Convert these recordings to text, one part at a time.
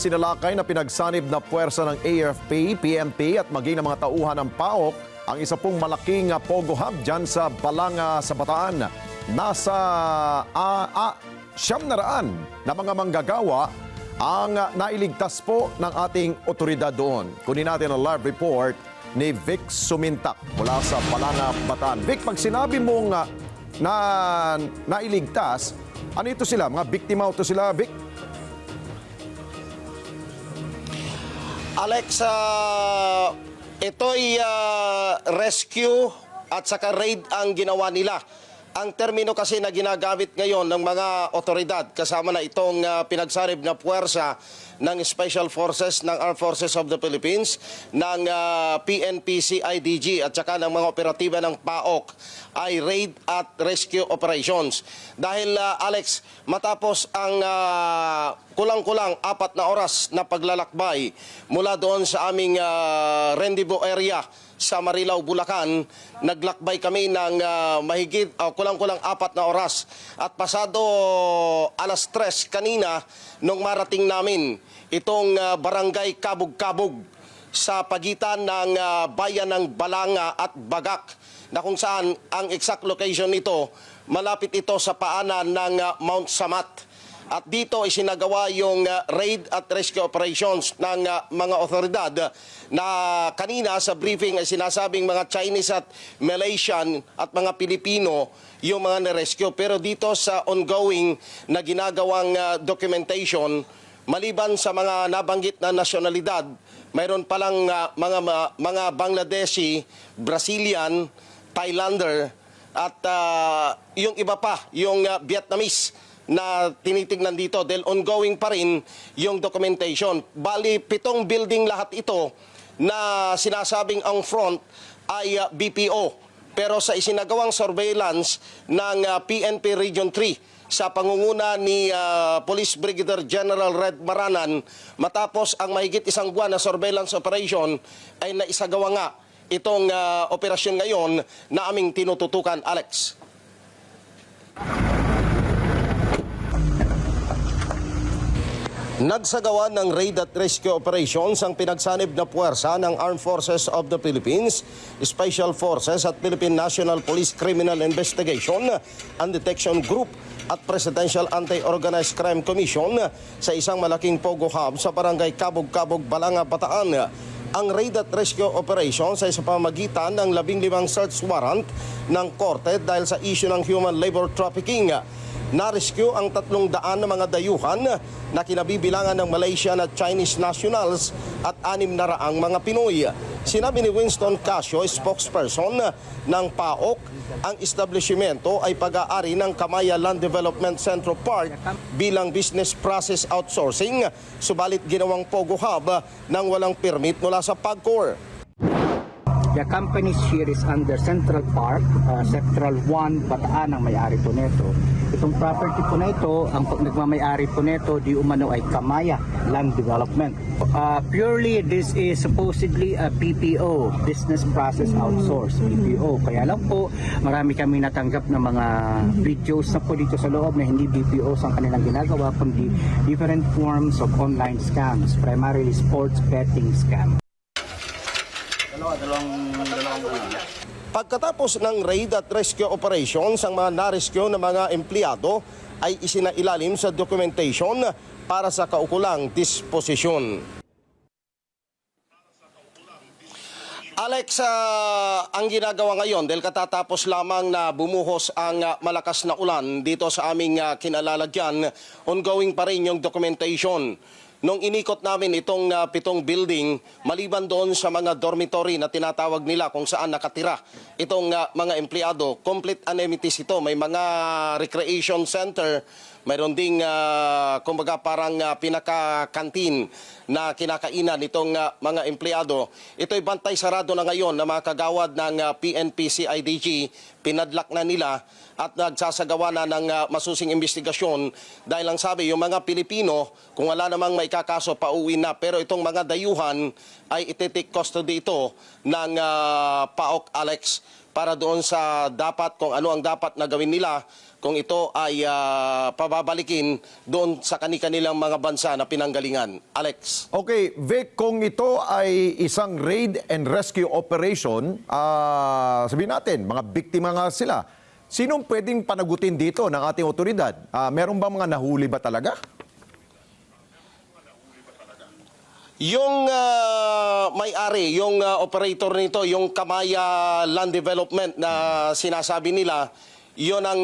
sinalakay na pinagsanib na puwersa ng AFP, PNP at maging ng mga tauhan ng PAOK ang isa pong malaking pogo hub dyan sa Balanga sa Bataan. Nasa 900 na mga manggagawa ang nailigtas po ng ating otoridad doon. Kunin natin ang live report ni Vic Sumintak mula sa Balanga, Bataan. Vic, pag sinabi mong nailigtas, ano ito sila? Mga biktima ito sila, Vic? Alex, ito'y rescue at saka raid ang ginawa nila. Ang termino kasi na ginagamit ngayon ng mga otoridad kasama na itong pinagsanib na puwersa ng Special Forces ng Armed Forces of the Philippines, ng PNP-CIDG at saka ng mga operatiba ng PAOK ay raid at rescue operations. Dahil Alex, matapos ang kulang-kulang 4 na oras na paglalakbay mula doon sa aming rendezvous area sa Marilao, Bulacan, naglakbay kami ng mahigit kulang-kulang 4 na oras. At pasado 3:00 kanina nung marating namin itong barangay Kabog-Kabog sa pagitan ng bayan ng Balanga at Bagak, na kung saan ang exact location nito, malapit ito sa paanan ng Mount Samat. At dito isinagawa yung raid at rescue operations ng mga otoridad na kanina sa briefing ay sinasabing mga Chinese at Malaysian at mga Pilipino yung mga na-rescue. Pero dito sa ongoing na ginagawang documentation, maliban sa mga nabanggit na nasyonalidad, mayroon palang mga Bangladeshi, Brazilian, Thailander at yung iba pa, yung Vietnamese na tinitingnan dito dahil ongoing pa rin yung documentation. Bali, 7 building lahat ito na sinasabing ang front ay BPO. Pero sa isinagawang surveillance ng PNP Region 3 sa pangunguna ni Police Brigadier General Red Maranan, matapos ang mahigit 1 buwan na surveillance operation ay naisagawa nga itong operasyon ngayon na aming tinututukan, Alex. Nagsagawa ng raid at rescue operations ang pinagsanib na puwersa ng Armed Forces of the Philippines, Special Forces at Philippine National Police Criminal Investigation and Detection Group at Presidential Anti-Organized Crime Commission sa isang malaking pogo hub sa barangay Kabog-Kabog, Balanga, Bataan. Ang raid at rescue operations ay sa pamamagitan ng 15 search warrant ng korte dahil sa issue ng human labor trafficking. Na-rescue ang 300 na mga dayuhan na kinabibilangan ng Malaysian at Chinese nationals at 600 mga Pinoy. Sinabi ni Winston Casio, spokesperson ng PAOK, ang establishmento ay pag-aari ng Kamaya Land Development Centro Park bilang business process outsourcing, subalit ginawang pogo hub nang walang permit mula sa PAGCOR. The company's share is under Central Park, Central 1, Bataan ang may-ari po nito. Itong property po na ito, ang nagmamay-ari po nito, di umano ay Kamaya Land Development. Purely, this is supposedly a BPO, Business Process Outsource, BPO. Kaya lang po, marami kami natanggap ng mga videos na po dito sa loob na hindi BPOs ang kanilang ginagawa, kundi different forms of online scams, primarily sports betting scam. Pagkatapos ng raid at rescue operations, ang mga na-rescue na mga empleyado ay isinailalim sa documentation para sa kaukulang disposisyon. Alex, ang ginagawa ngayon dahil katatapos lamang na bumuhos ang malakas na ulan dito sa aming kinalalagyan, ongoing pa rin yung documentation. Nung inikot namin itong 7 building, maliban doon sa mga dormitory na tinatawag nila kung saan nakatira itong mga empleyado, complete amenities ito. May mga recreation center, mayroon ding kumbaga parang pinaka-kantin na kinakainan itong mga empleyado. Ito'y bantay sarado na ngayon na mga kagawad ng PNP-CIDG, pinadlak na nila at nagsasagawa na ng masusing investigasyon dahil ang sabi yung mga Pilipino kung wala namang may kakaso pauwi na, pero itong mga dayuhan ay iti-take custody ito ng PAOK, Alex, para doon sa dapat kung ano ang dapat na gawin nila kung ito ay pababalikin doon sa kanilang mga bansa na pinanggalingan. Alex. Okay, Vic, kung ito ay isang raid and rescue operation, sabihin natin, mga biktima nga sila, sinong pwedeng panagutin dito ng ating otoridad? Meron ba mga nahuli ba talaga? Yung may-ari, yung operator nito, yung Kamaya Land Development na sinasabi nila, yon ang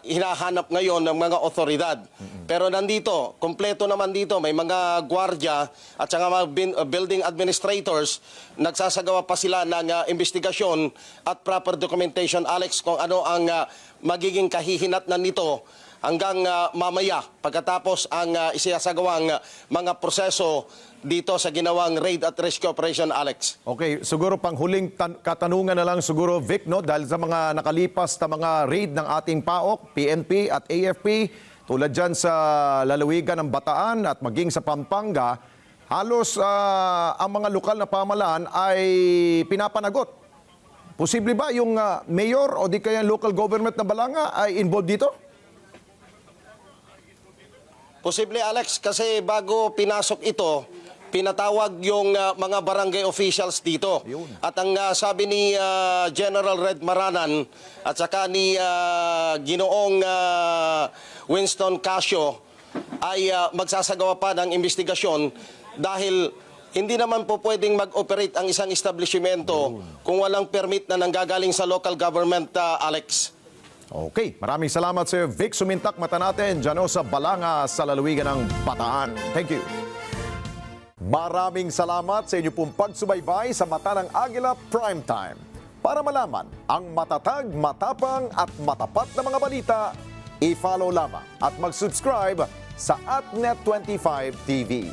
hinahanap ngayon ng mga otoridad. Pero nandito, kompleto naman dito, may mga gwardiya at saka mga building administrators, nagsasagawa pa sila ng investigasyon at proper documentation, Alex, kung ano ang magiging kahihinatnan nito hanggang mamaya pagkatapos ang isasagawang mga proseso dito sa ginawang raid at rescue operation, Alex. Okay, siguro pang huling katanungan na lang siguro, Vic, no? Dahil sa mga nakalipas na mga raid ng ating PAOK, PNP at AFP, tulad dyan sa lalawigan ng Bataan at maging sa Pampanga, halos ang mga lokal na pamahalaan ay pinapanagot. Posible ba yung mayor o di kaya local government na Balanga ay involved dito? Posible, Alex, kasi bago pinasok ito, pinatawag yung mga barangay officials dito. Ayun. At ang sabi ni General Red Maranan at saka ni Ginoong Winston Casio ay magsasagawa pa ng investigasyon dahil hindi naman po pwedeng mag-operate ang isang establishmento kung walang permit na nanggagaling sa local government, Alex. Okay, maraming salamat sa iyo, Vic Sumintak. Mata natin dyan sa Balanga sa lalawigan ng Bataan. Thank you. Maraming salamat sa inyo pong pagsubaybay sa Mata ng Agila Primetime. Para malaman ang matatag, matapang at matapat na mga balita, i-follow lamang at mag-subscribe sa @Net25 TV.